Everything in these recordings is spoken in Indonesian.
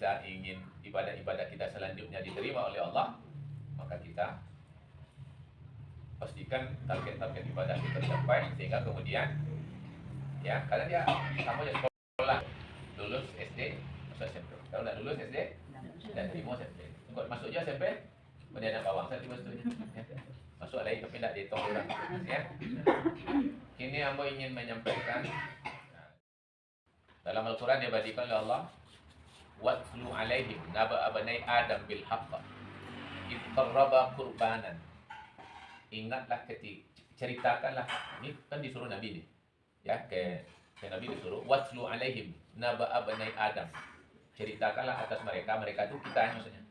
kita ingin ibadah-ibadah kita selanjutnya diterima oleh Allah, maka kita pastikan target-target ibadah kita tercapai, sehingga kemudian ya, karena dia sama aja sekolah, lulus SD masuk SMP. Kalau udah lulus SD dan terima SMP, kok masuk aja SMP, kemudian anak bawang saya tiba setuju ya. Masuk lagi tapi tidak dihitung orang ya. Ini hamba ingin menyampaikan, dalam Al-Quran dibadikan oleh Allah, watlu alaihim naba abanai Adam bil haqq id qarraba qurbanan. Ingatlah ceritakanlah, ini kan disuruh Nabi nih ya, ke Nabi disuruh watlu alaihim naba abanai Adam, ceritakanlah atas mereka itu kita maksudnya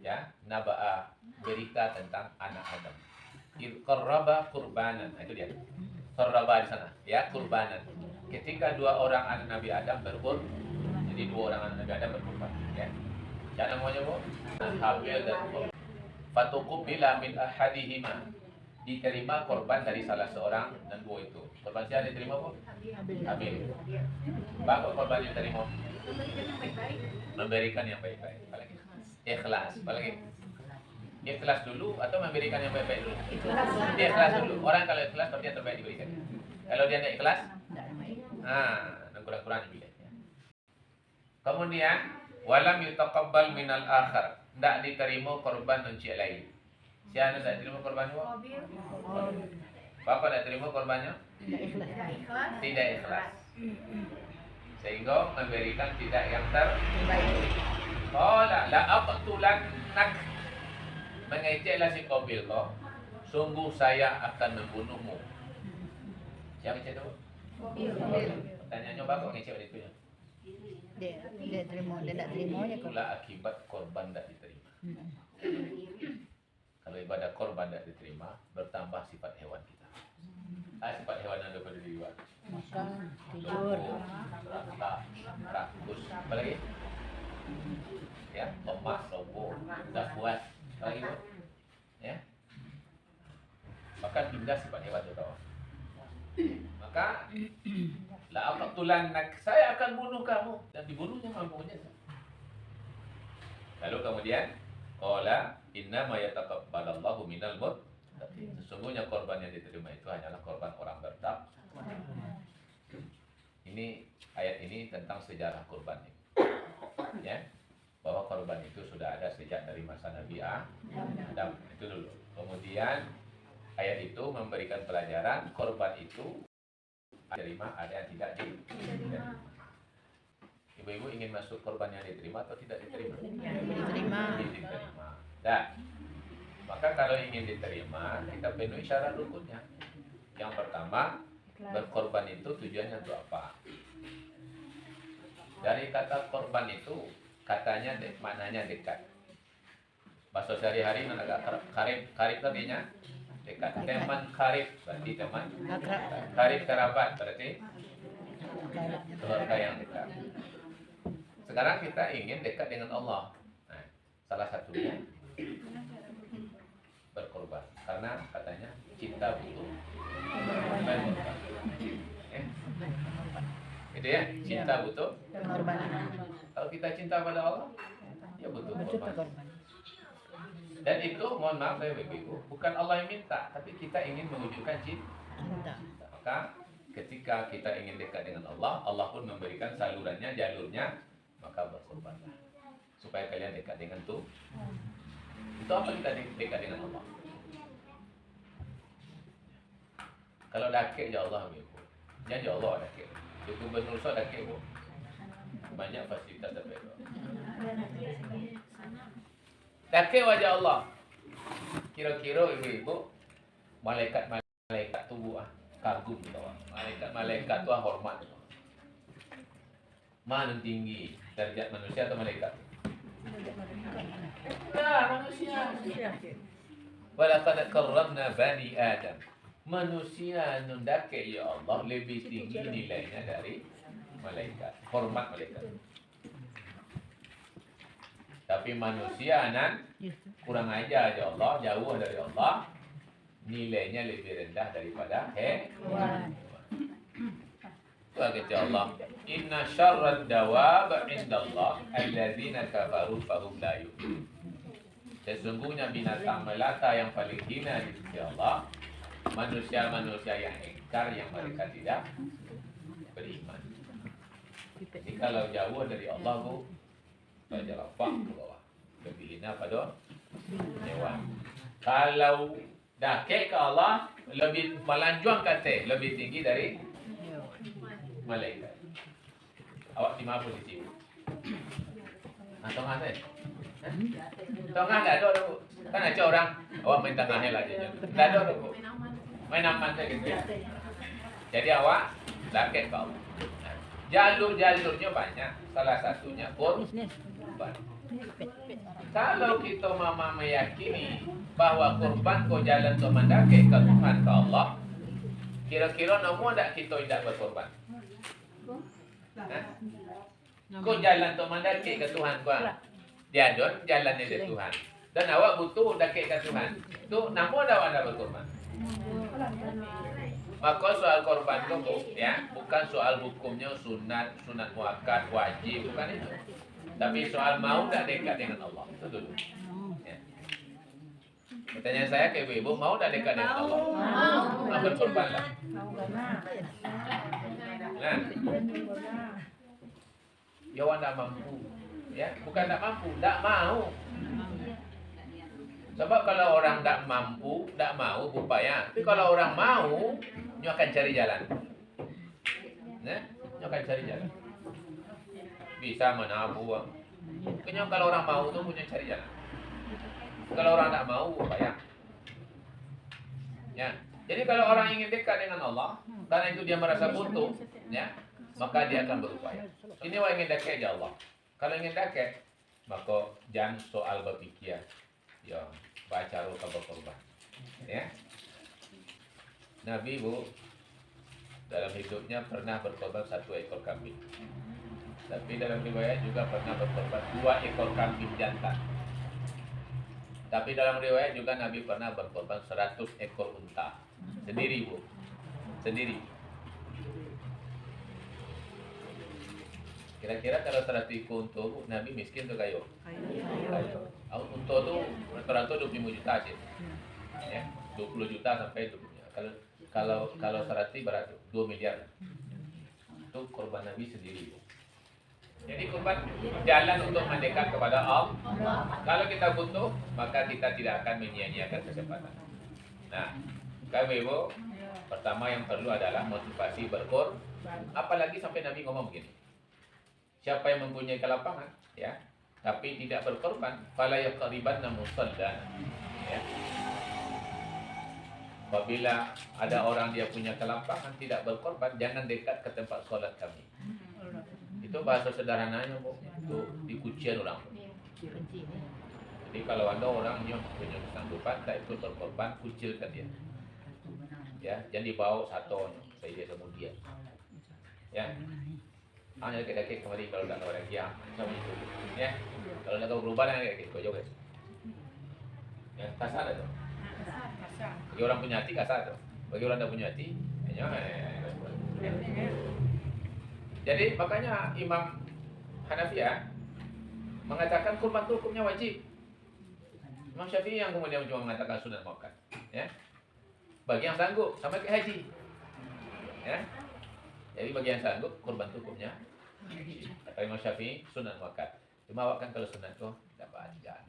ya, naba berita tentang anak Adam. id qarraba qurbanan, itu dia qarraba di sana ya, qurbanan. Ketika dua orang anak Nabi Adam berkorban, jadi dua orang anak Nabi Adam berkorban ya. Siapa namanya bu? Habil dan Habil. Fatuqubila min ahadihima, diterima korban dari salah seorang dan dua itu. Korban siapa diterima bu? Habil. Apa korban yang diterima? Memberikan yang baik-baik. Apalagi ikhlas. Apalagi ikhlas dulu atau memberikan yang baik-baik dulu? Ikhlas dulu. Orang kalau ikhlas berarti yang terbaik diberikan. Kalau dia tidak ikhlas, kurang-kurang juga. Kemudian walam yutaqabbal minal akhar, tidak diterima korban yang lain. Siapa tidak terima korbannya? Bapak tidak terima korbannya? Tidak ikhlas. Sehingga memberikan tidak yang terbaik. Oh la aqtulannak, mengejeklah si Qabil kau, sungguh saya akan membunuhmu. Siapa ngecek tu? Pertanyaannya bapak ngecek itu ya? Dia terima, dia tak terima je. Itulah akibat korban tidak diterima. Kalau ibadah korban tidak diterima, bertambah sifat hewan kita. Sifat hewan yang ada pada diri kita. Makan, tidur, rakus, apa lagi? Ya, lemas, lobo, dah puas, apa lagi? Ya, bahkan indah sifat hewan itu tahu. Maka la aqtulannak, saya akan bunuh kamu, dan dibunuhnya mampunya. Lalu kemudian qala inna ma yataqabbalallahu minal muttaqin, sesungguhnya korban yang diterima itu hanyalah korban orang bertakwa. Ini ayat ini tentang sejarah korban ini. Ya, bahwa korban itu sudah ada sejak dari masa Nabi Adam. Itu dulu. Kemudian ayat itu memberikan pelajaran korban itu diterima, ada yang tidak diterima. Ibu-ibu ingin masuk korban yang diterima atau tidak diterima? diterima. Diterima. Dan maka kalau ingin diterima, kita penuhi syarat rukunnya. Yang pertama, berkorban itu tujuannya untuk apa? Dari kata korban itu, katanya maknanya dekat. Bahasa sehari-hari mana agak karib tadinya dekat. Teman karib berarti teman. Karib kerabat berarti keluarga yang dekat. Sekarang kita ingin dekat dengan Allah. Nah, salah satunya berkorban, karena katanya cinta butuh korban. Itu ya, cinta butuh Korban. Kalau kita cinta pada Allah, ya butuh korban. Dan itu, mohon maaf saya begitu, bukan Allah yang minta, tapi kita ingin mewujudkan cinta. Maka ketika kita ingin dekat dengan Allah, Allah pun memberikan salurannya, jalurnya, maka berkorbanlah supaya kalian dekat dengan Tuhan. Itu apa kita dekat dengan Allah? Kalau dakik ya Allah begitu. Jangan ya Allah dakik. Di Gubernur so dakik bu. Banyak fasilitas terbaik. Dakik wajah Allah. Kira-kira ibu-ibu malaikat tubuh kagum tahu. Malaikat tu hormat. Mana tinggi derajat manusia atau malaikat? Manusia. Walaqad karramna bani Adam. Manusia nundake ya Allah lebih tinggi nilainya dari malaikat. Hormat malaikat. Tapi manusia kurang aja Allah, jauh dari Allah, nilainya lebih rendah daripada hewan. Itu apa kata Allah? Inna syarrad dawab indallah alladzina kafaru fahum la yu'minun. Sesungguhnya binatang melata yang paling hina di sisi Allah manusia-manusia yang ingkar yang mereka tidak beriman. Jadi kalau jauh dari Allah bu, belajar apa ke bawah, lebih hina pada hewan. Kalau dakik ke Allah, lebih melanjang kata, lebih tinggi dari malaikat. Awak di mana posisi? Tengah ni. Tengah tak ada tu. Kan ada orang, awak main tengahnya lah je. Tak ada tu. Main aman saja gitu. Jadi awak dakik ke Allah. Jalur-jalurnya banyak. Salah satunya kurban. Kalau kita mama meyakini bahwa kurban kau jalan untuk mendaki ke Tuhan ke Allah, kira-kira nombor tak kita tidak berkorban? Kau jalan untuk mendaki ke Tuhan kau, dia don jalan dari Tuhan. Dan awak butuh daki ke Tuhan. Tu nombor dah awak berkorban. Maka soal korban itu ya, bukan soal hukumnya sunat muakkad, wajib, bukan itu. Tapi soal mau tak dekat dengan Allah. Itu dulu. Ya. Pertanyaan saya ke ibu, mau tak dekat dengan Allah? Mau. Berkorbanlah. Nah. Ya awak tak mampu. Ya, bukan tak mampu, tak mau. Sebab kalau orang tak mampu, tak mau berupaya. Tapi kalau orang mau, dia akan cari jalan. Nah, dia akan cari jalan. Bisa menabung. Kayaknya kalau orang mau tu punya cari jalan. Kalau orang tak mau, berupaya. Ya. Jadi kalau orang ingin dekat dengan Allah, karena itu dia merasa butuh, ya, maka dia akan berupaya. Ini orang ingin dekat ya Allah. Kalau ingin dekat, maka jangan soal berfikir. Ya, baca roka berkorban. Ya. Nabi bu dalam hidupnya pernah berkorban 1 ekor kambing. Tapi dalam riwayat juga pernah berkorban 2 ekor kambing jantan. Tapi dalam riwayat juga Nabi pernah berkorban 100 ekor unta. Sendiri bu. Sendiri. Kira-kira kalau 100 ekor unta bu, Nabi miskin atau kaya? Kaya. Unta tu rata-rata 25 juta aja. Ya, 20 juta sampai 20 juta. Kalau 100 berapa? 2 miliar. Itu korban Nabi sendiri. Jadi korban jalan untuk mendekat kepada Allah. Kalau kita butuh, maka kita tidak akan menyia-nyiakan kesempatan. Nah, kami ibu, pertama yang perlu adalah motivasi berkorban. Apalagi sampai Nabi ngomong begini. Siapa yang mempunyai kelapangan, ya, tapi tidak berkorban, fala yaqribanna musallana. Ya. Apabila ada orang dia punya kelapangan tidak berkorban, jangan dekat ke tempat solat kami. Itu bahasa sederhananya, Bu. Itu dikucian orang. Jadi kalau ada orang yang punya kesanggupan tak ikut berkorban, kucilkan dia. Ya, jangan dibawa satu saya dia kemudian. Ya. Hanya dekat-dekat kemari kalau tak tahu lagi ya. Sama itu. Ya. Kalau nak tahu berubah nak dekat kau juga. Ya, kasar tu. Bagi orang punya hati kasar tu. Bagi orang tak punya hati, hanya. Jadi makanya Imam Hanafiah mengatakan kurban itu hukumnya wajib. Imam Syafi'i yang kemudian cuma mengatakan sunat muakkad. Ya. Bagi yang sanggup sama kayak haji. Ya. Jadi bagi yang sanggup kurban itu hukumnya kata Imam Syafi'i sunat muakkad. Cuma awak kan kalau sunat tu dapat tidak.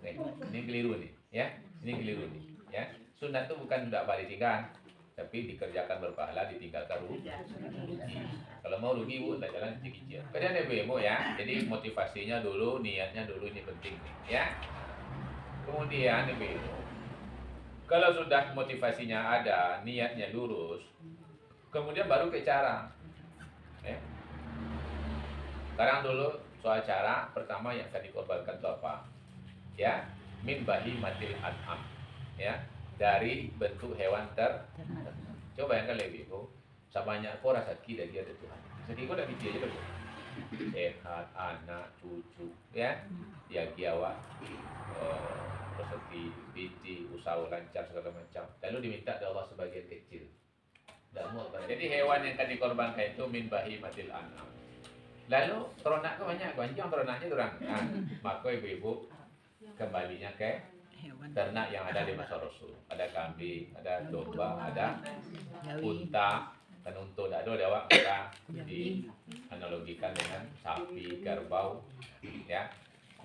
Ini keliru ni, ya. Ini keliru ni, ya. Sunat tu bukan tidak boleh ditinggalkan, tapi dikerjakan berpahala, ditinggalkan rugi. Kalau mau rugi bu, tak jalan kecil-kecil. Kemudian ibu ya. Jadi motivasinya dulu, niatnya dulu ini penting nih, ya. Kemudian ibu, kalau sudah motivasinya ada, niatnya lurus, kemudian baru ke cara. Ya. Sekarang dulu soal cara pertama yang akan dikorbankan itu apa? Ya, min bahimatil an'am. Ya, dari bentuk hewan coba bayangkan lebih ibu, sebanyak kau rasa rezeki dari ada Tuhan. Rezeki kau dah kecil aja tu. Sehat, anak, cucu, ya, dia awak, rezeki, binti, usaha lancar segala macam. Lalu diminta dari Allah sebagian kecil. Tidak mu'tabar. Jadi hewan yang akan dikorbankan itu min bahimatil an'am. Lalu ternak itu banyak, anjing ternaknya orang. Nah, maka ibu-ibu kembalinya ke Hewan. ternak yang ada di masa Rasul. Ada kambing, ada domba, ada Jawi. unta, dan untuk ada lewat maka dianalogikan dengan sapi, kerbau, ya.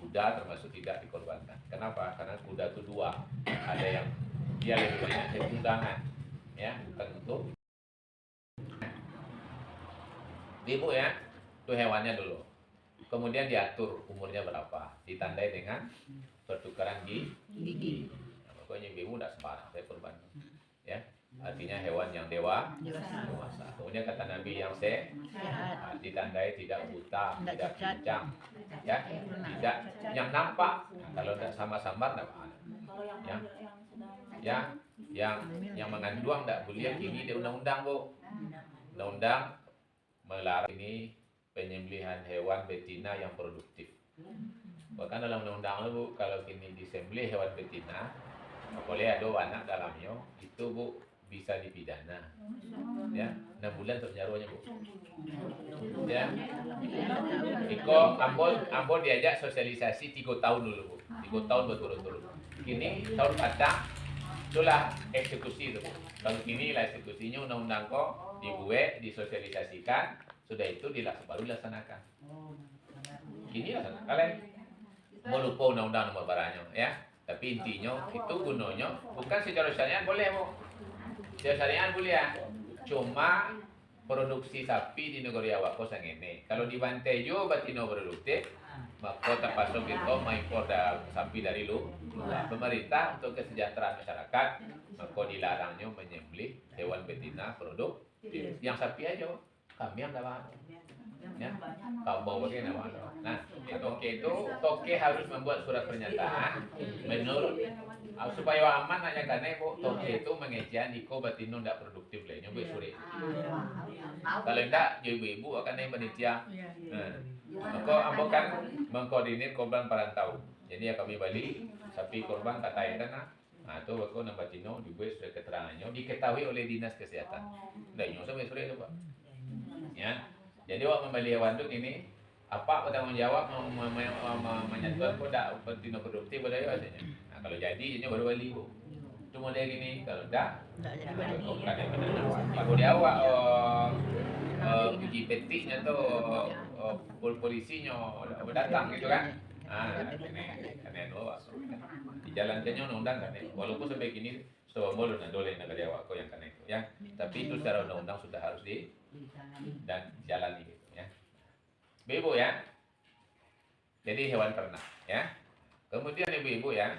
Kuda termasuk tidak dikorbankan. Kenapa? Karena kuda itu dua. Ada yang dia lebih banyak tunggangan, ya, bukan untuk ibu ya. Itu hewannya dulu. Kemudian diatur umurnya berapa, ditandai dengan pertukaran gigi. Nah, pokoknya ibu tidak sembarang saya korban, ya. Artinya hewan yang dewasa. Kemudian kata Nabi yang Sehat. ditandai tidak buta, Tidak tidak cacat. pincang, ya, tidak yang nampak. Kalau tidak sama-samar tidak apa. Yang mengandung tidak boleh. Ini di undang-undang, Bu. Undang-undang melarang ini penyembelihan hewan betina yang produktif. Bahkan dalam undang-undang Bu, kalau kini disembelih hewan betina, boleh ada anak dalamnya, itu Bu bisa dipidana. Ya, 6 bulan untuk penjaruhnya, Bu. Ya. Iko ambon diajak sosialisasi 3 tahun dulu, Bu. 3 tahun berturut-turut. Kini tahun kadang itulah eksekusi itu, Bu. Kalau kini lah eksekusinya undang-undang kok dibuat, disosialisasikan, sudah itu baru dilaksanakan. Ini lah kalian mau lupa undang-undang nomor barangnya, ya. Tapi intinya itu gunanya bukan secara syariat boleh, Bu. Secara syariat boleh ya. Cuma produksi sapi di negara awak kau sang ini. Kalau dibantai jo batino produktif, maka terpasuk kita mengimpor sapi dari luar. Pemerintah untuk kesejahteraan masyarakat, maka dilarangnya menyembelih hewan betina produktif. Yang sapi aja, kambing enggak apa. Ya, kau bawa ke nama. Nah, toke harus membuat surat pernyataan menurut supaya aman aja karena toke itu mengejian iko batino tidak produktif lah, nyoba sore. Kalau tidak, ibu-ibu akan naik panitia. Maka ambokan mengkoordinir korban perantau. Jadi ya kami balik sapi korban kata itu nah itu aku nambah batino dibuat surat keterangannya diketahui oleh dinas kesehatan. Dah nyoba sampai sore itu Pak. Ya. Jadi waktu membeli hewan itu ini apa bertanggung jawab menyatukan kodak betina produktif pada katanya. Nah, kalau jadi ini baru beli Bu. Cuma dia gini kalau enggak kalau dia awak uji petiknya tuh polisinya datang gitu kan. Karena di jalan kenya undang-undang kan. Walaupun sampai kini setelah boleh dole negara awak kau yang kan itu ya. Tapi itu secara undang-undang sudah harus dan jalani gitu ya. Ibu ya. Jadi hewan ternak ya. Kemudian ibu-ibu ya.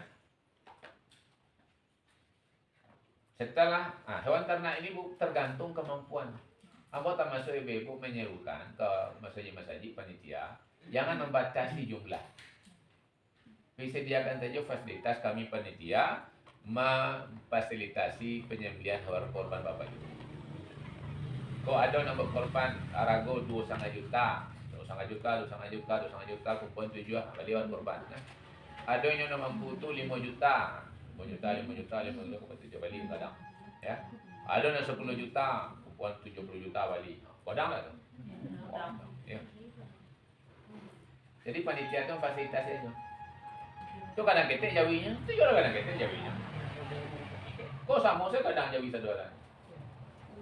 Setelah hewan ternak ini Bu tergantung kemampuan. Apa termasuk ibu-ibu menyerukan ke masjid-masjid panitia jangan membatasi jumlah. Disediakan saja fasilitas kami panitia memfasilitasi penyembelihan hewan korban Bapak Ibu. Kau ada nombor korban arago 2,5 juta, 2,5 juta, kumpul 7 kalian korban. Nah. Ada yang mampu tu 5 juta, 5 juta, kumpul 7 balik kadang. Ya. Ada yang 10 juta, kumpul 70 juta balik. Kodang tak tu? Ya. Jadi panitia tu fasilitasi aja. Tu kadang ketek jawinya, tu juga kadang ketek jawinya. Kau sama saya kadang jawi saudara.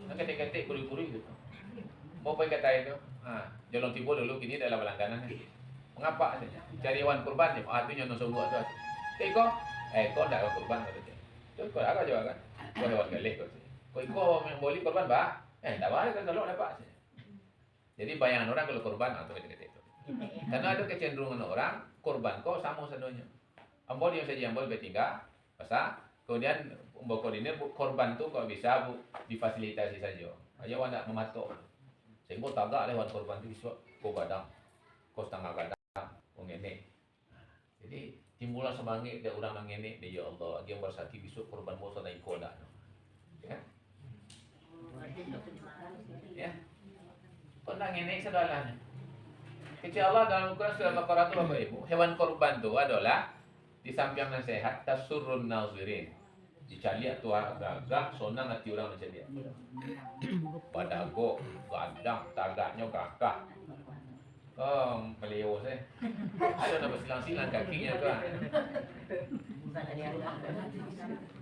Ketik-ketik kuri-kuri gitu. Mau pergi kata itu, jalan timbul dulu kini dalam langganan. Mengapa katanya? Cari hewan kurban ya, artinya nusungguh tu. Iko, kau tidak kurban katanya. Tu kau agak jawab kan? Kau hewan galih kau. Kau yang boleh kurban bah? Tak boleh kan kalau dapat. Jadi bayangan orang kalau kurban atau ketik itu. Karena ada kecenderungan orang kurban kau sama sedonya. Ambon yang saja ambon bertiga, pasal kemudian Mbak koordinir korban tuh kalau bisa Bu difasilitasi saja. Aja tidak mematok. Sehingga tagak lewat korban itu bisa kau badang, kau setengah badang, kau ngenek. Jadi timbullah semangat dia orang ngenek dia ya Allah. Dia bersaki besok korban mau naik koda. Ya. Ya. Kau nak ngenek segalanya. Kecil Allah dalam Al-Quran surah Al-Baqarah itu Bapak Ibu, hewan korban itu adalah di samping nasihat tasurrun nazirin. Dicaliak tu agak sonang hati orang macam dia. Padago, gadang, tagaknya gagah. Oh, peleo saya. Ada nak bersilang-silang kakinya tu.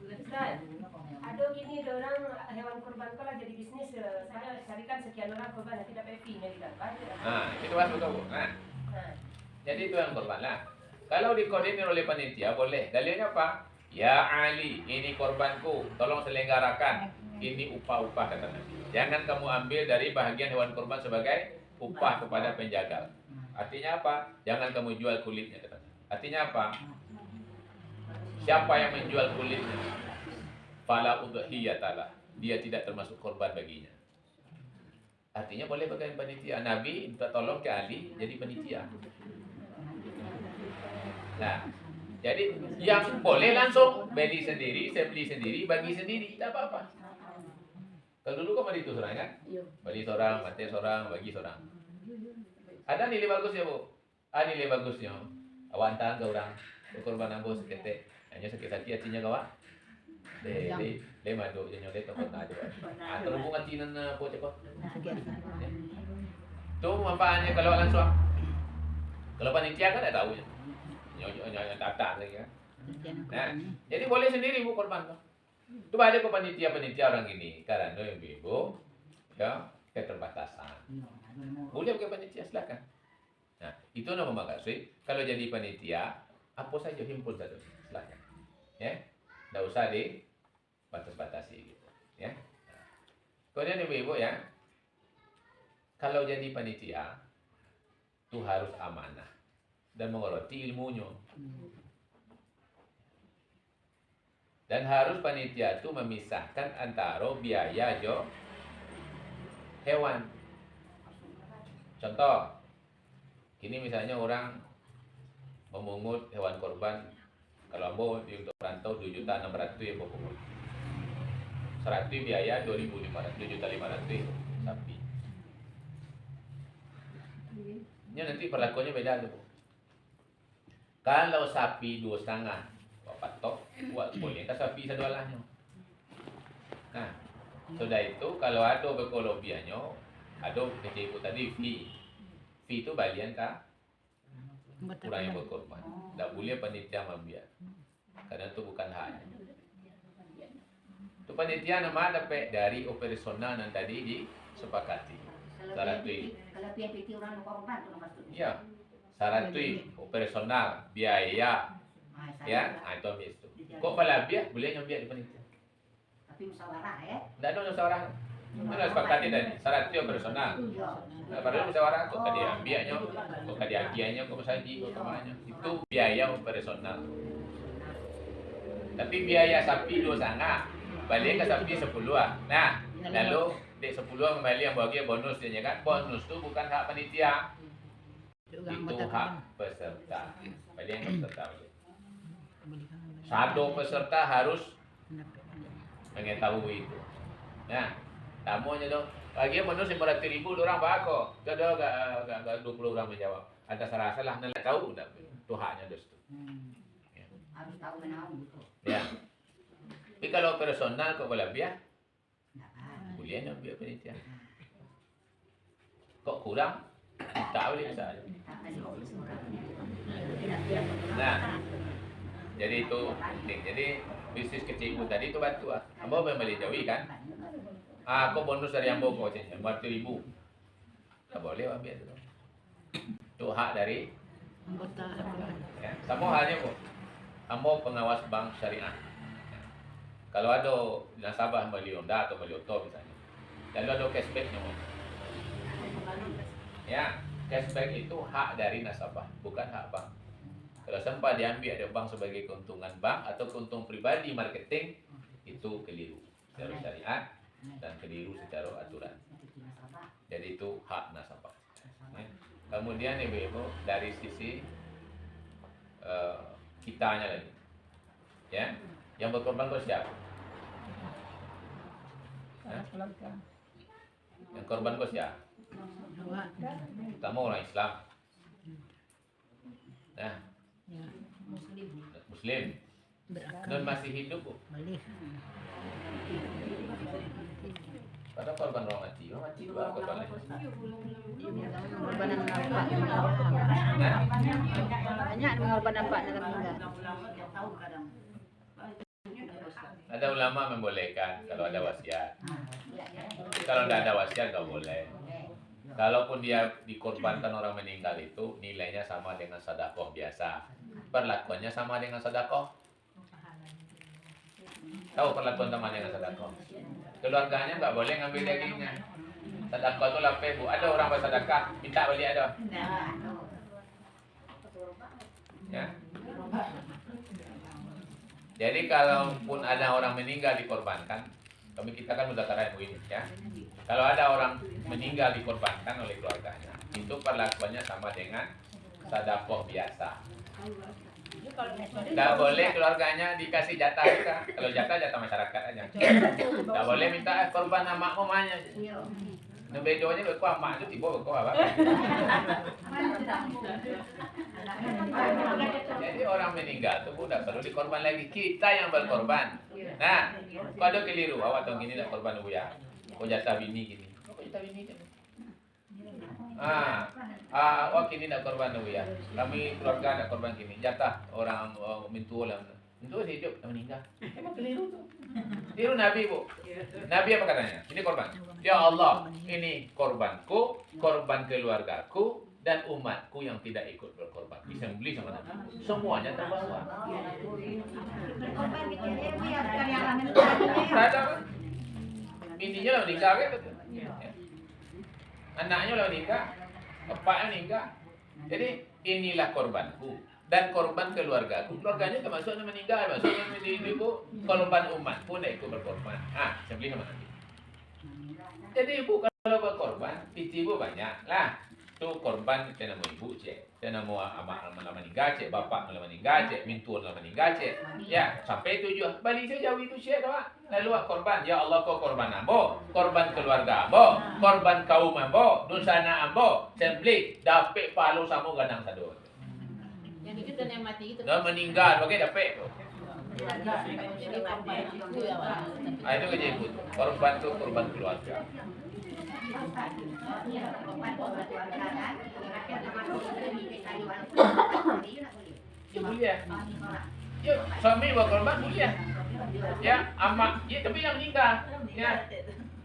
Ustaz, ada gini orang hewan kurban kau lah jadi bisnis. Saya carikan sekian orang kurban nanti dapat fee-nya didapat. Itu masuk kau. Jadi itu yang korban lah. Kalau dikoordinir oleh panitia boleh. Dalilnya apa? Ya Ali, ini korbanku, tolong selenggarakan. Ini upah-upah kata Nabi. Jangan kamu ambil dari bahagian hewan korban sebagai upah kepada penjagal. Artinya apa? Jangan kamu jual kulitnya kata Nabi. Artinya apa? Siapa yang menjual kulitnya? Fala udhiyatalah. Dia tidak termasuk korban baginya. Artinya boleh bagi panitia. Nabi minta tolong ke Ali jadi panitia. Nah, jadi yang boleh langsung beli sendiri, saya beli sendiri, bagi sendiri, tidak apa-apa. Kalau dulu kan beli itu seorang kan? Beli seorang, mati seorang, bagi seorang. Ada nilai bagusnya bu? Nilai bagusnya. Awak hantar ke orang, ke korban ambo seketek. Hanya sakit hati hatinya kawan. Le madu jangan le toko tadi. Terhubung hati nana po cepat. Tu manfaatnya kalau langsung. Kalau panitia kan tak tahu ya. Nyonya tata lagi kan. Nah, jadi boleh sendiri bu korban tuh. Itu ada ke panitia orang ini karena yang ibu ya keterbatasan. Boleh ke panitia silakan. Nah, itu nama maksud kalau jadi panitia apa saja himpun saja silakan. Ya. Enggak usah dibatas-batasi gitu, ya. Kemudian ibu-ibu ya. Kalau jadi panitia itu harus amanah dan mengerti ilmunya. Dan harus panitia itu memisahkan antara biaya hewan. Contoh, kini misalnya orang memungut hewan korban, kalau ambo untuk perantau 2.600.000 ya pokoknya. 100 biaya 2.500, 2.500 sapi. Ini nanti perlakuannya beda tuh. Kalau sapi 2,5 patok buat boleh kan sapi sedualahnya. Nah, sudah itu kalau ada berkolobiannya, ada kecil tadi fee itu bagian kah orang yang berkorban. Tak boleh panitia ambil karena itu bukan haknya. Itu panitia nama dapat dari operasional yang tadi disepakati. Syarat itu. Kalau PPT orang korban tu maksudnya. Iya. Syarat itu operasional, biaya, ya, itu habis itu. Kok palabiah boleh nyambiak di panitia. Tapi musyawarah ya. Tidak ada musyawarah. Mana sepakati tadi. Syarat itu operasional. Padahal musyawarah kok tadi ambiaknya, kok tadi ambiaknya, kok saji, kok kemana. Itu biaya operasional. Tapi biaya sapi 2,5 balik ke sapi 10. Nah, lalu di 10 kembali yang bagi bonus dia kan. Bonus itu bukan hak panitia. Itu hak peserta. Balik yang peserta. Satu peserta harus mengetahui itu. Nah, tamunya dong. Bagi bonus 500.000 orang bako. Ada gak 20 orang menjawab. Ada serasa lah nak tahu udah. Itu haknya dos tu. Harus tahu menahu gitu. Ya. Tapi kalau personal kok boleh biar? Boleh nak biar panitia. Kok kurang? Tak boleh saja. Nah, jadi itu penting. Jadi bisnis kecil ibu tadi itu bantu ah. Ambo membeli jauhi kan? Aku bonus dari ambo kau cakap 40.000. Tak boleh ambil itu. Itu hak dari anggota. ya. Sama halnya kok. Ambo pengawas bank syariah. Ya. Kalau ada nasabah beli Honda atau beli Auto misalnya, lalu ada cashbacknya. Ya, cashback itu hak dari nasabah, bukan hak bank. Kalau sempat diambil ada bank sebagai keuntungan bank atau keuntungan pribadi marketing, itu keliru secara syariat dan keliru secara aturan. Jadi itu hak nasabah. Ya. Kemudian ibu-ibu dari sisi kitanya lagi, ya, yang berkorban kau siapa? Yang korban kau siapa? Pertama orang Islam. Nah, Muslim. Berakal. Nun masih hidup bu. Balik. Pada korban orang mati juga korban lain. Korbanan nampak. Nah, Banyak korban nampak dalam meninggal. ada ulama membolehkan kalau ada wasiat. Kalau tidak ada wasiat nggak boleh. Kalaupun dia dikorbankan orang meninggal itu nilainya sama dengan sedekah biasa. Perlakuannya sama dengan sedekah. Tahu perlakuan sama dengan sedekah? Keluarganya nggak boleh ngambil dagingnya. Sedekah itu lapeh bu. Ada orang bersedekah minta balik ada. Ya. Jadi kalaupun ada orang meninggal dikorbankan, kita kan muzakarah ini ya. Kalau ada orang meninggal dikorbankan oleh keluarganya, itu perlakuannya sama dengan sedekah biasa. Tidak boleh keluarganya dikasih jatah kita. Kalau jatah masyarakat aja. Tidak boleh minta korban sama mamanya. Nah bedanya berkuah mak itu tiba berkuah apa? Jadi orang meninggal itu tidak perlu dikorban lagi. Kita yang berkorban. Nah, kalau keliru, awak tahu gini tak korban bu ya. Kau jatah bini gini. Kau jatah bini kan? Wah kini nak korban dulu ya. Kami keluarga nak korban kini. Jatah orang mintu lah. Mintu hidup meninggal. Emang keliru tu. Keliru Nabi bu. Nabi apa katanya? Ini korban. Ya Allah, ini korbanku, korban keluargaku dan umatku yang tidak ikut berkorban. Bisa beli sama Nabi. Semuanya terbawa. Ada kan? Bininya lah meninggal kan? Anaknya lah meninggal, bapaknya meninggal. Jadi inilah korbanku dan korban keluargaku. Keluarganya termasuk yang meninggal, maksudnya ibu korban umatku tidak ikut berkorban. Sembelih sama Nabi. Jadi ibu kalau berkorban, ibu banyak lah. Tu korban kita nama ibu cek, kita nama amak lama meninggal cek, bapak lama meninggal cek, mintu lama meninggal cek. Ya sampai tujuh. Balik saya jauh itu cek doa. Lalu korban, ya Allah kau korban ambo, korban keluarga ambo, korban kaum ambo, dosana ambo, sembelih, dapat palu sama gadang sadu. Yang kita yang mati itu. Dah meninggal, pakai dapat. Itu kerja ibu. Korban tu korban keluarga. Ya boleh. Ya suami berkorban boleh. Ya amak, ya tapi yang meninggal.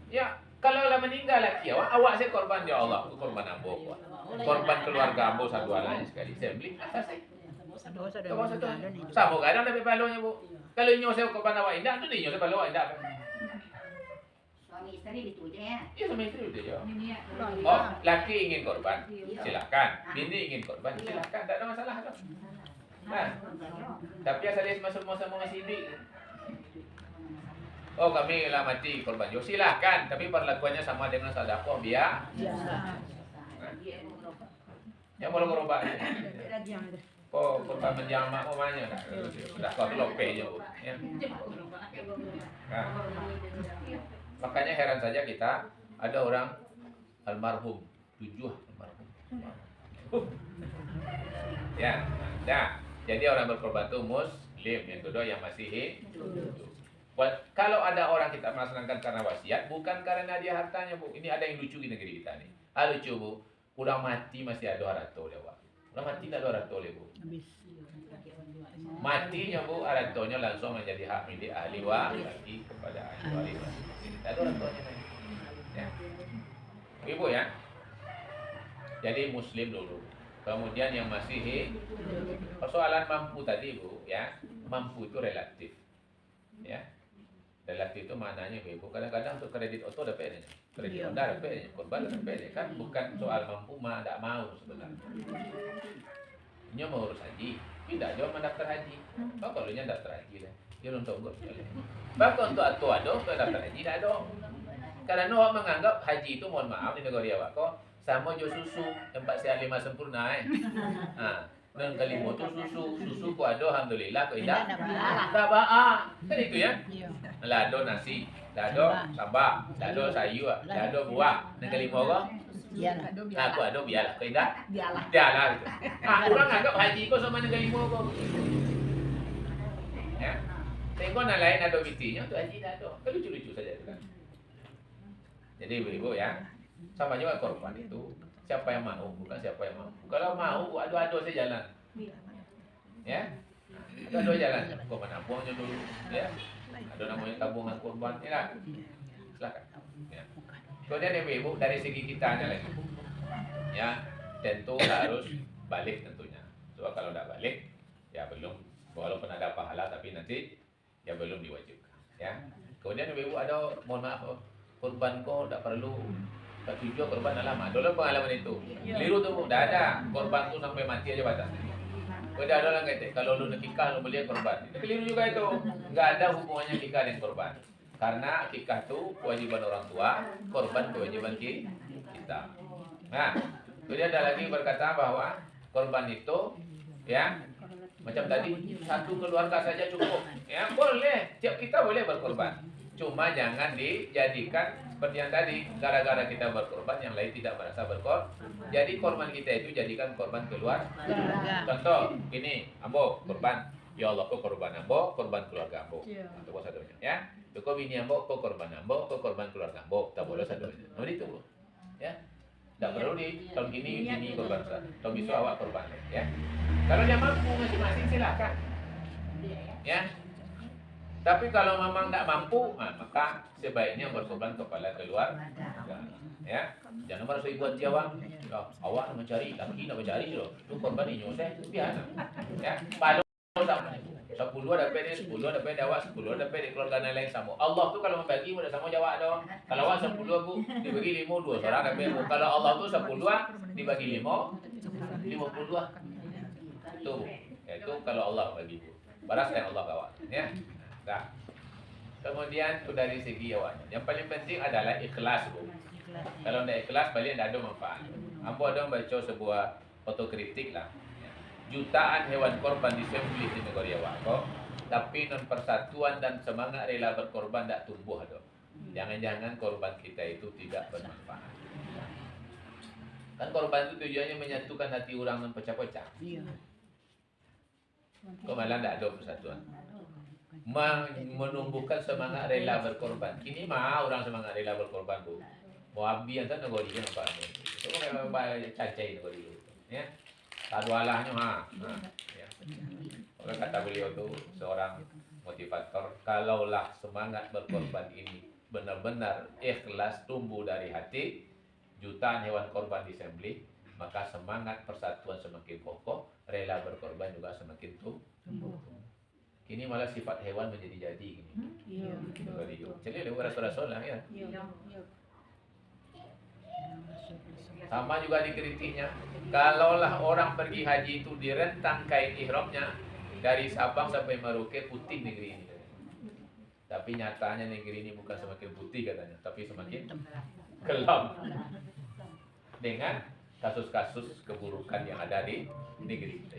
Ya kalau lah meninggal lagi awak saya korban ya Allah, aku korban ambo. Korban keluarga ambo satu lain sekali. Saya beli atas saya. Sama kadang dapat palunya bu. Kalau inyo saya korban awak indah, tu inyo saya palu awak indah. Suami istri itu ya. Ya sama istri udah ya. Oh, laki ingin korban, silakan. Bini ingin korban, silakan. Tak ada masalah tu. Nah, tapi asal dia sama-sama sidik. Oh kami lah mati korban. Yo silakan, tapi perlakuannya sama dengan sedekah biasa. Yang mau merubah. Oh korban menjamak mamanya dah. Sedekah tu lope je. Ya. Nah. Makanya heran saja kita ada orang almarhum 7 almarhum. Ya, nah, jadi orang berkorban itu muslim, yang kedua yang masih hidup. Kalau ada orang kita melaksanakan karena wasiat, bukan karena dia hartanya bu. Ini ada yang lucu di negeri kita nih. Lucu bu, udah mati masih ada 200 lewat. Udah mati tak 200 bu. Matinya bu, hartanya langsung menjadi hak milik ahli waris kepada ahli waris. Ada orang tuanya lagi. Ya. Ibu ya. Jadi muslim dulu. Kemudian yang masih hidup. Persoalan mampu tadi Bu, ya. Mampu itu relatif. Ya. Relatif itu maknanya Ibu. Kadang-kadang untuk kredit auto dapat ini. Kredit Honda dapat ini. Korban dapat ini. Kan bukan soal mampu mah tidak mau sebenarnya. Ini mau urus haji. Tidak jauh mendaftar haji. Kau perlunya daftar haji lah. Dia untuk gue. Bahkan untuk atuh daftar haji dah ada. Karena orang menganggap haji itu mohon maaf di negara awak kok sama jo susu tempat saya 5 sempurna dan kelima tu susu ku ada alhamdulillah ku indah. Tak ba kan itu ya. Lado nasi, lado sambal, lado sayur, lado buah. Dan kelima orang aku ada biarlah ku indah. Biarlah gitu. Orang anggap haji ku sama dengan kelima ku. Ya. Tengok yang lain ada bitinya, tu haji dah ada. Kan lucu-lucu saja tu kan. Jadi ibu-ibu ya, sama juga korban itu. Siapa yang mau, bukan siapa yang mampu. Kalau mau, adu-adu saja jalan. Ya, adu-adu jalan. Korban nabungnya dulu. Ya, ada namanya tabungan korban. Ya, silakan. Ya. Kemudian ibu-ibu dari segi kita lagi. Ya, tentu harus balik tentunya. Sebab kalau tidak balik, ya belum. Walaupun ada pahala, tapi nanti ya belum diwajibkan. Ya. Kemudian ibu-ibu ada, mohon maaf, korban kok tidak perlu. Tak tujuh korban lama. Dulu pengalaman itu. Keliru tu, dah ada. Korban tu sampai mati aja batasnya. Kau dah ada orang kata, kalau lu nak nikah, lu beli korban. Itu keliru juga itu. Enggak ada hubungannya nikah dengan korban. Karena nikah tu kewajiban orang tua, korban kewajiban kita. Nah, kemudian ada lagi berkata bahwa korban itu, ya, macam tadi, satu keluarga saja cukup. Ya, boleh. Tiap kita boleh berkorban. Cuma jangan dijadikan seperti yang tadi, gara-gara kita berkorban, yang lain tidak merasa berkorban. Jadi korban kita itu jadikan korban keluarga. Contoh, ini, ambo korban. Ya Allah, kau korban ambo, korban keluarga ambo. Itu sadonya, ya. Kau bini ambo, kau korban ambo, kau korban keluarga ambo. Tak boleh sadonya. Nah, itu, ya. Tak perlu di tahun ini bini korban satu, tahun besok awak korban, ya. Kalau dia mampu masing-masing silakan, ya. Tapi kalau memang tak mampu, maka sebaiknya berkorban kepada keluarga. Ya, jangan merasa buat Jawa. Ya, awak nak mencari, laki nak mencari loh. Tu korban ini saya biasa. Ya, palu sama. 10 dapat ni, 10 dapat awak, 10 dapat di keluarga lain sama. Allah tu kalau membagi mudah sama jawab dah. Kalau awak 10 aku dibagi 5, 2 orang dapat. Kalau Allah tu 10 dibagi 5, 52. Tu, itu kalau Allah bagi. Baras yang Allah bawa, ya. Nah, kemudian itu dari segi awaknya. Yang paling penting adalah ikhlas, Bu. Kalau tidak ikhlas, balik tidak ada manfaat. Ambo ada membaca sebuah otokritik lah. Jutaan hewan korban disembelih di negara awak, tapi non persatuan dan semangat rela berkorban tidak tumbuh ada. Jangan-jangan korban kita itu tidak bermanfaat. Kan korban itu tujuannya menyatukan hati orang dan pecah-pecah. Kok malah tidak ada persatuan. Menumbuhkan semangat rela berkorban. Kini mah orang semangat rela berkorban, Bu. Mau abdi yang sana negara dia nampak ni. Itu memang cacai negara dia. Ya. Tadualahnya ya. Orang kata beliau tu seorang motivator, kalaulah semangat berkorban ini benar-benar ikhlas tumbuh dari hati, jutaan hewan korban disembelih, maka semangat persatuan semakin kokoh, rela berkorban juga semakin tumbuh. Kini malah sifat hewan menjadi jadi gini. Iya. Jadi ada rasul-rasul lah ya. Sama juga dikritiknya. Kalaulah orang pergi haji itu direntang kain ihramnya dari Sabang sampai Merauke putih negeri ini. Tapi nyatanya negeri ini bukan semakin putih katanya, tapi semakin kelam. Dengan kasus-kasus keburukan yang ada di negeri kita.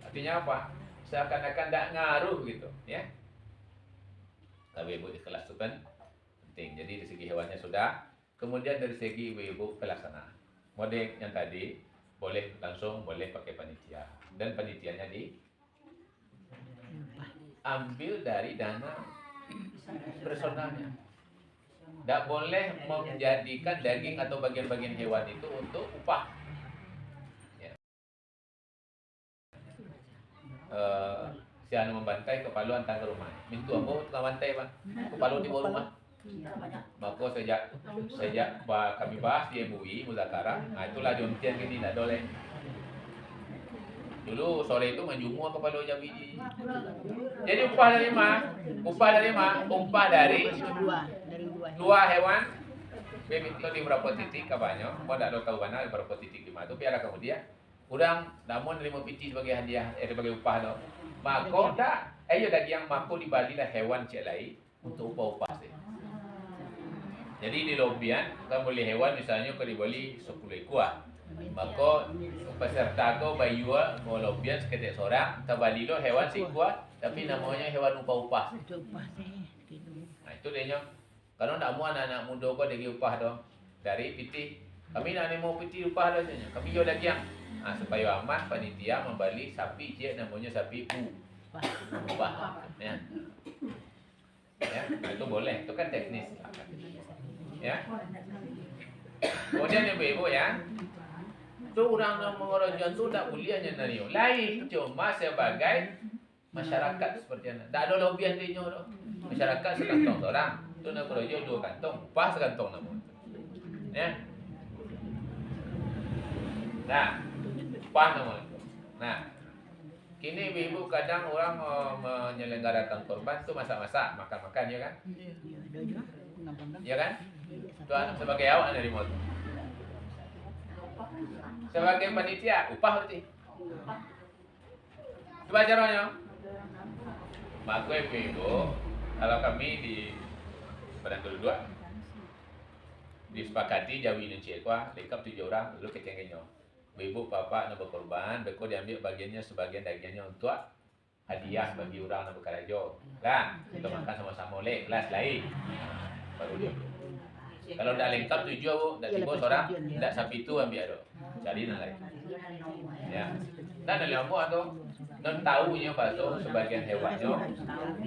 Artinya apa? Seakan-akan tidak ngaruh gitu, ya. Tapi ibu ikhlas itu kan penting. Jadi dari segi hewannya sudah. Kemudian dari segi ibu pelaksanaan. Model yang tadi boleh langsung, boleh pakai panitia. Dan panitianya ambil dari dana personalnya. Tidak boleh menjadikan daging atau bagian-bagian hewan itu untuk upah. Si anu membantai kepala antang ke rumah. Mintu ambo tukang bantai bang. Kepala di bawah rumah. Maka sejak kami bahas di MUI Muzakarah, itulah jontian gini tidak boleh. Dulu sore itu menjumur kepala Jambi. Jadi upah dari mana? Upah dari dua hewan. Itu di berapa titik kabarnya? Kau tidak tahu mana berapa titik di mana? Itu biar kemudian kurang namun 5 piti sebagai hadiah, sebagai upah tu. Maka dah, ayo daging yang mako di Bali lah hewan cek lain untuk upah sih. Jadi di lobian kan boleh hewan misalnya kau dibeli 10 ekor. Maka peserta kau bayar mau lobian seketik seorang, terbali lo hewan sekor, tapi namanya hewan upah-upah. Nah itu dia nya. Kalau nak mau anak-anak muda kau dagi upah tu dari piti. Kami nak ni mau piti upah dah saja. Kami jual daging. Supaya aman panitia membeli sapi je namanya sapi upah. Ya. Ya, itu boleh, itu kan teknis. Ya. Kemudian ibu-ibu ya, itu orang yang mengerojan itu tak boleh nyenario. Lain cuma sebagai masyarakat seperti mana. Tak ada lobian dia tu. Masyarakat sekantong orang. Itu nak kerojan 2 kantong, upah sekantong nama. Ya. Nah, upah nama. Nah, kini ibu kadang orang menyelenggarakan korban tu masak-masak, makan-makan ya kan? Ya kan? Tuan sebagai awak dari motor. Sebagai panitia upah berarti. Coba caranya. Mak ibu, kalau kami di Padang Kedua disepakati jawi dan cekwa, lengkap 7 orang, lalu kecengkenyo. Ibu, bapak nak berkorban, beko diambil bagiannya sebagian dagingnya untuk hadiah bagi orang nak berkarajo. Kan? Kita makan sama-sama oleh kelas lain. Baru dia. Kalau dah lengkap 7, dah 3 orang, dah sapi itu ambil ada. Cari nak lain. Ya. Dan dalam apa tu? Non tahunya pasal sebagian hewannya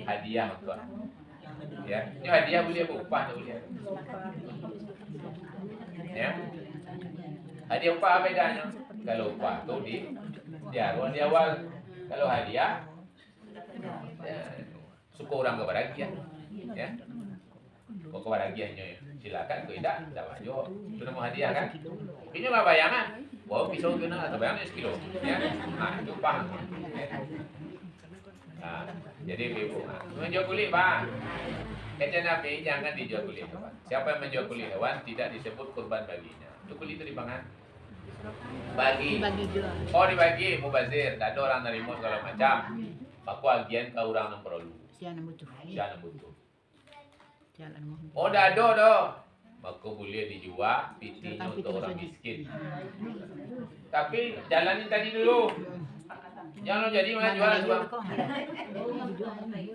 hadiah untuk. Ya. Ini hadiah boleh apa? Upah tak boleh. Ya. Hadiah upah apa bedanya? Kalau upah tu di awal. Kalau hadiah ya, suka orang kebahagiaan. Ya. Kau kebahagiaannya ya. Silakan kau tidak wajib. Itu nama hadiah kan? Ini mah bayangan. Wow, pisau kena atau bayangan sekilo. Ya. Nah, itu upah. Nah, jadi ibu, menjual kulit bang. Kata Nabi jangan dijual kulit hewan. Siapa yang menjual kulit hewan tidak disebut kurban baginya. Itu kulit itu dipangan. Bagi. Oh dibagi, mubazir. Tak ada orang nerima segala macam. Aku agian ke orang yang perlu. Siapa butuh. Oh dah ada dah. Maka boleh dijual pitinya untuk orang miskin. Tapi jalanin tadi dulu. Jangan jadi mana jual sebab.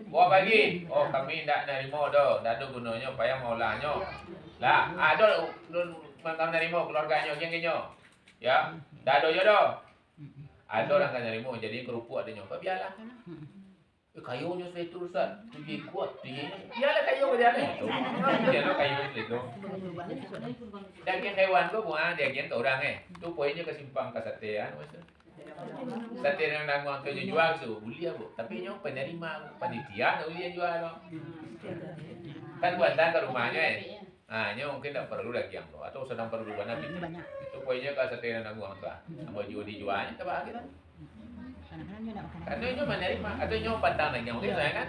Bawa bagi. Oh kami tak nerima dah. Tak ada gunanya payah maulahnya. Lah, ada kami nerima keluarganya geng-gengnya. Ya, dah ada je dah. Ada orang kan nerima jadi kerupuk adanya. Apa biarlah. Kayunya itu Ustaz. Tu kuat dia. Biarlah kayu dia ni. Biarlah kayu itu. Daging hewan tu buah daging ke orang Tu poinnya ke simpang ke satean maksud. Sate yang nanggung tu jual tu boleh apa? Tapi nyo penerima panitia nak boleh jual lo. Kan buatan ke rumahnya nyo mungkin tak perlu daging tu atau sedang perlu banyak itu poinnya ke sate yang nanggung tu. Mau jual dijualnya tak apa gitu. Karena nyo menerima atau nyo pantang daging mungkin saya kan.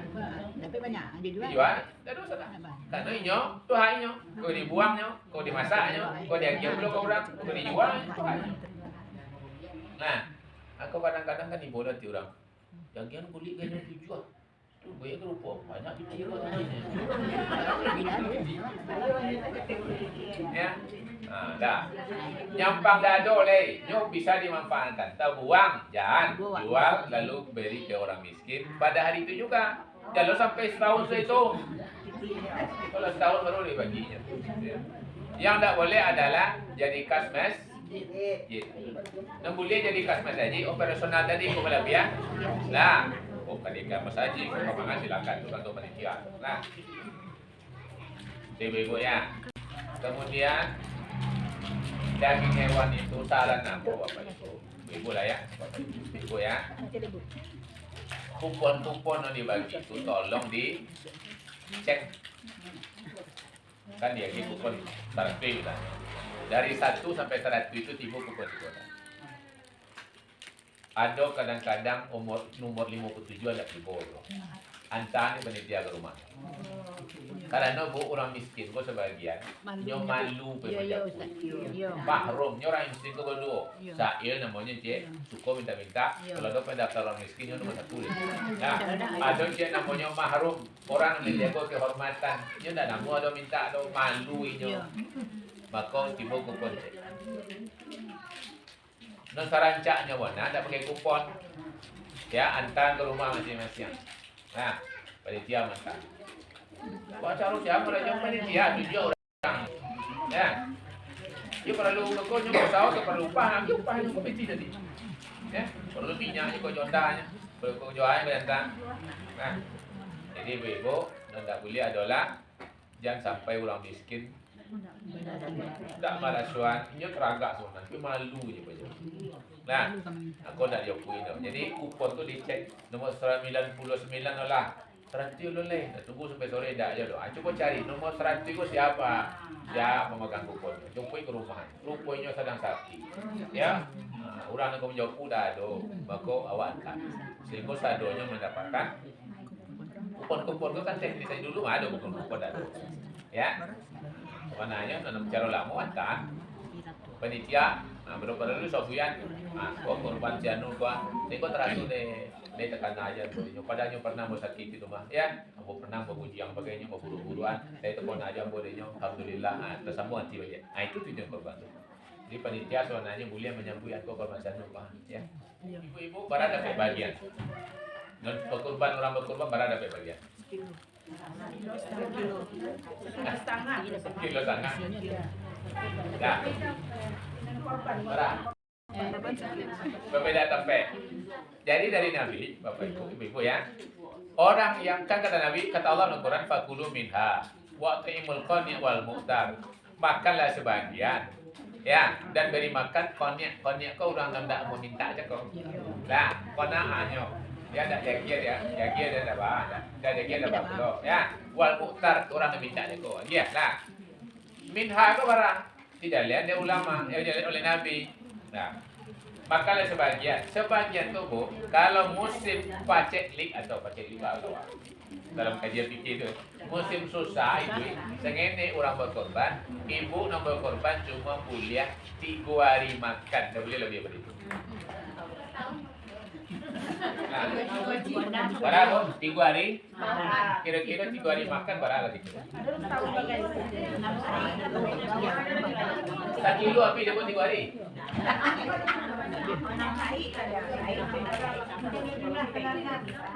Tapi banyak dijual. Tak ada salah. Karena nyo tu hak nyo. Kau dibuang nyo, kau dimasak nyo, kau diagih dulu ke orang, kau dijual. Nah, aku kadang-kadang kan dibolati orang. Bagian kulit kayaknya dijual. Tu banyak kerupa, banyak cuci apa ya. Dah. Nyampang dah ada oleh. Nyo bisa dimanfaatkan. Terbuang, jangan jual lalu beri ke orang miskin pada hari itu juga. Kalau sampai setahun itu. Kalau setahun baru dibaginya. Yang tak boleh adalah jadi kas masjid. Yang boleh jadi kas masjid operasional tadi kau lebih ya. Lah, kadikan masjid kau mangan silakan tu kantor panitia. Nah. Ibu ya. Kemudian daging hewan itu saran apa Bapak Ibu? Ibu lah ya. Bapak Ibu ya. Kupon-kupon yang dibagi itu tolong dicek. Kan dia kupon 100 lah. Dari 1 sampai 100 itu tiba kupon itu. Ada kadang-kadang nomor 57 ada tiba. Antara panitia ke rumah. Karena bu orang miskin bu sebagian nyo malu macam mahrum nyo orang miskin ko berdua. Saya namanya cik suka minta-minta kalau ada pendaftar orang miskin nyo nomor 1. Nah, ada cik namanya mahrum orang menjaga kehormatan. Nyo ndak namu ada minta ada malu nyo. Maka tiba kupon cik. No sarancaknya warna tak pakai kupon. Ya, antar ke rumah masing-masing. Nah, panitia mantan. Acara siapa yang panitia 7 orang. Ya. Dia perlu bekonya besar ke perlu upah yang komiti tadi. Ya, perlu minyak kau jondanya, perlu kau jualnya berantang. Nah, jadi ibu yang tak boleh adalah jangan sampai orang miskin tak malasuan, ini teragak semua, tapi malu je macam. Nah, aku nak jawab itu. Jadi kupon tu dicek nombor 99 lah. 100 boleh. Dah tunggu sampai sore dah je doh. Cuba cari nombor 100 itu siapa? Siapa pemegang kupon. Jumpai ke rumah. Rupanya sedang sakit. Ya. Orang nak menjawab dah doh. Maka awak angkat. Sehingga sadonya mendapatkan kupon-kupon tu kan teknis saya dulu ada kupon-kupon dah doh. Ya. Sebenarnya dalam cara lama kan panitia baru-baru dulu sofian gua korban janu gua ni gua terasu de tekan aja tu padanya pernah sakit di rumah ya aku pernah beruji yang bagainya buru-buruan saya telepon aja bodenya alhamdulillah tersambung hati aja itu tujuan korban tu jadi panitia sebenarnya boleh menyambut aku korban janu gua ya ibu-ibu barang dapat bagian non korban orang berkorban barang dapat bagian kilo setengah. Nah, berapa? Berbeda tempe. Jadi dari Nabi, Bapak Ibu ya, orang yang kan kata Nabi, kata Allah dalam Quran, fakulu minha, wa ta'imul qani' wal mu'tar. Makanlah sebagian, ya, dan beri makan konyak kau orang tidak mau minta aja kau. Nah, kona'anyo. Ya tak jaga dia dah bah, dah jaga dah bah ya. Wal mu'tar orang yang minta dia kau. Ya lah. Minha itu barang tidak lihat dia ulama, oleh Nabi. Nah, makanlah sebagian tu bu. Kalau musim paceklik atau paceklik apa? Dalam kajian fikih itu musim susah itu, sengene orang berkorban, ibu nak berkorban cuma boleh 3 hari makan, tak boleh lebih dari itu. Berapa? 3 hari? Kira-kira 3 hari makan berapa lagi? 1 kilo api dia buat 3 hari?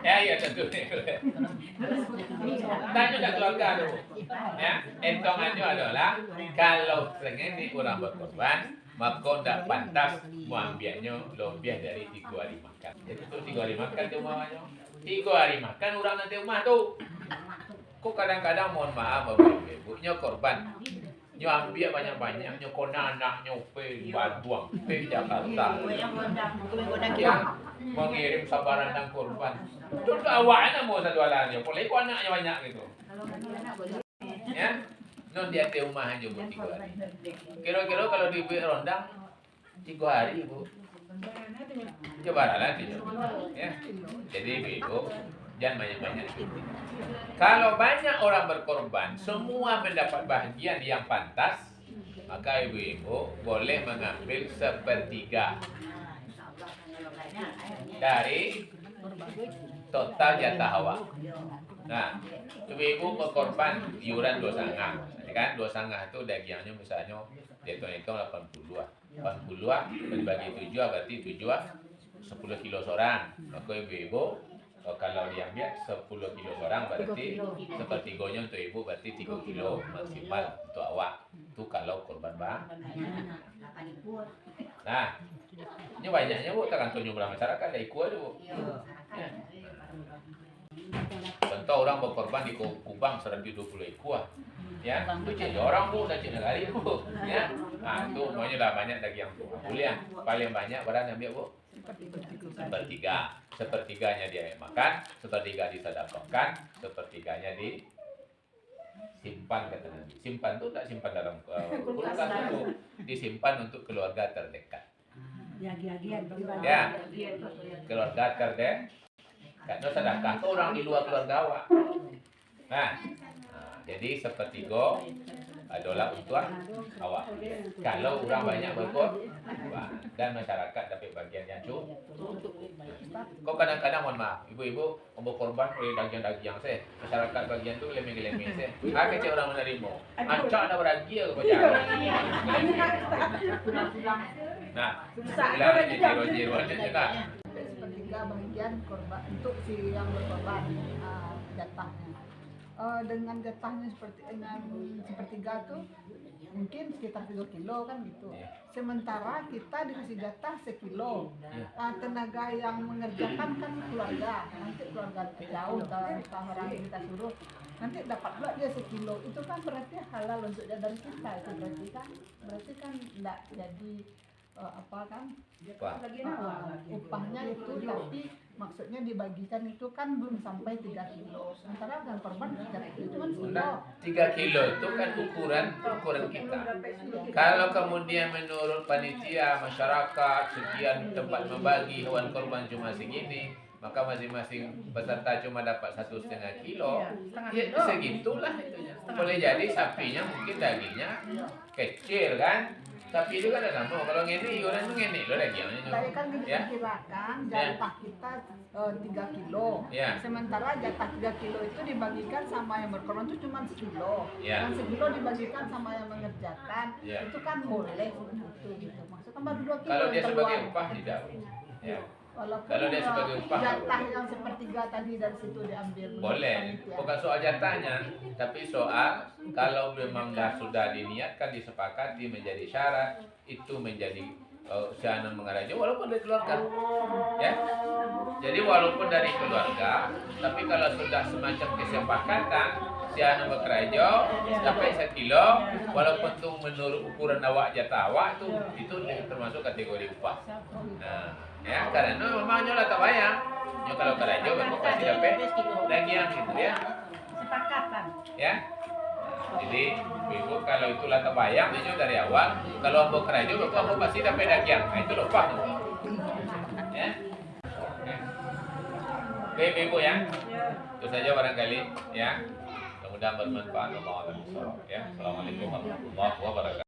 Ya tentu. Tanya kat keluarga tu. Ya, entongannya adalah kalau sengene orang berkorban maka tak pantas mengambilnya lebih dari 3 hari makan. Jadi tu 3 hari makan tu mamanya. 3 hari makan orang nanti rumah tu. Kok kadang-kadang mohon maaf Bapak Ibu, nyo korban. Nyo ambil banyak-banyak, nyo kona anak nyo pe Bantuang, pe Jakarta. Ya, mengirim sabaran dan korban. Tu awaknya mau sadualannya, boleh ko anaknya banyak gitu. Ya. Non dia ke rumah aja buat 3 hari. Kira-kira kalau dibuat rondang 3 hari Bu. Coba lah nanti. Ya. Jadi Ibu jangan banyak-banyak. Kalau banyak orang berkorban, semua mendapat bahagian yang pantas, maka ibu-ibu boleh mengambil 1/3 dari total jatah awak. Nah, ibu-ibu berkorban iuran 2,5. Kan 2,5 itu dagingnya misalnya hitung-hitung 80. 80 dibagi 7 berarti 10 kilo seorang. Maka ibu-ibu kalau diambil 10 kilo seorang berarti 1/3-nya untuk ibu berarti 3 kilo maksimal untuk awak. Itu kalau korban bang. Nah, ini banyaknya Bu, tergantung jumlah masyarakat ada ikut aja Bu. Ya. Contoh orang berkorban di Kubang 120 ekor. Ya, itu cek orang Bu, dah cek negara Bu. Ya. Nah, itu semuanya dah banyak daging yang boleh. Paling banyak barang ambil Bu. 1/3. 1/3-nya dia makan, 1/3 disedekahkan, 1/3-nya disimpan kata Nabi. Simpan tu tak simpan dalam kulkas itu, disimpan untuk keluarga terdekat. Ya, keluarga terdekat. Karena sedekah tu orang di luar keluarga awak. Nah, jadi 1/3 adalah untuk awak. Kalau orang banyak berkorban dan masyarakat dapat bagian yang cukup. Kau kadang-kadang mohon maaf, ibu-ibu berkorban oleh daging-daging saya. Masyarakat bagian tu lemeng-lemeng saya. Kecil orang menerima. Acak nak beragi ke pacar. Nah, bila ni jero-jero ada juga. 1/3 bagian korban untuk si yang berkorban jatahnya. Dengan jatahnya seperti 1/3 tuh mungkin sekitar 3 kilo kan gitu. Iya. Sementara kita dikasih jatah 1 kilo. Iya. Tenaga yang mengerjakan kan keluarga, nanti keluarga jauh entah orang yang kita suruh, nanti dapat pula dia 1 kilo. Itu kan berarti halal untuk dia dari kita, itu berarti kan enggak jadi apa kan Wah. upahnya itu, tapi maksudnya dibagikan itu kan belum sampai 3 kilo. Sementara kan korban itu cuma 1 kilo. Nah, 3 kilo itu kan ukuran kita. Kalau kemudian menurut panitia masyarakat sekian tempat membagi hewan kurban cuma segini, maka masing-masing peserta cuma dapat 1,5 kilo. Ya segitulah itunya. Boleh jadi sapinya mungkin dagingnya kecil kan, tapi itu kan ada nama. Kalau ngene iuran itu ngene loh dagingnya. Saya kan Ya. diperkirakan jatah kita 3 kilo. Ya. Sementara jatah 3 kilo itu dibagikan sama yang berkorban itu cuma 1 kilo. Ya. Dan 1 kilo dibagikan sama yang mengerjakan. Ya. Itu kan boleh begitu gitu. Maksudnya baru 2 kilo. Kalau dia yang sebagai keluar. upah tidak. Ya. Walaupun Kalau dia sebagai upah, jatah yang sepertiga tadi dari situ diambil. boleh, panitia. bukan soal jatahnya, tapi soal kalau memang sudah diniatkan, disepakati menjadi syarat, itu menjadi usaha mengarajo walaupun dari keluarga, ya. Jadi walaupun dari keluarga, tapi kalau sudah semacam kesepakatan, siana bekerja sampai 1 kilo, walaupun itu menurut ukuran awak jatah awak itu termasuk kategori upah. Nah, ya karena memangnya lah tak bayang. Nyo kalau kerja baru pasti dapat lagi yang gitu ya. Sepakatan. Ya. Jadi ibu kalau itulah tak bayang nyo dari awal, kalau mau kerja baru kamu pasti dapat lagi yang. Nah, itu lupa. Ya. Oke, ibu ya. Itu saja barangkali ya. Mudah-mudahan bermanfaat. Allah ya. Assalamualaikum warahmatullahi wabarakatuh.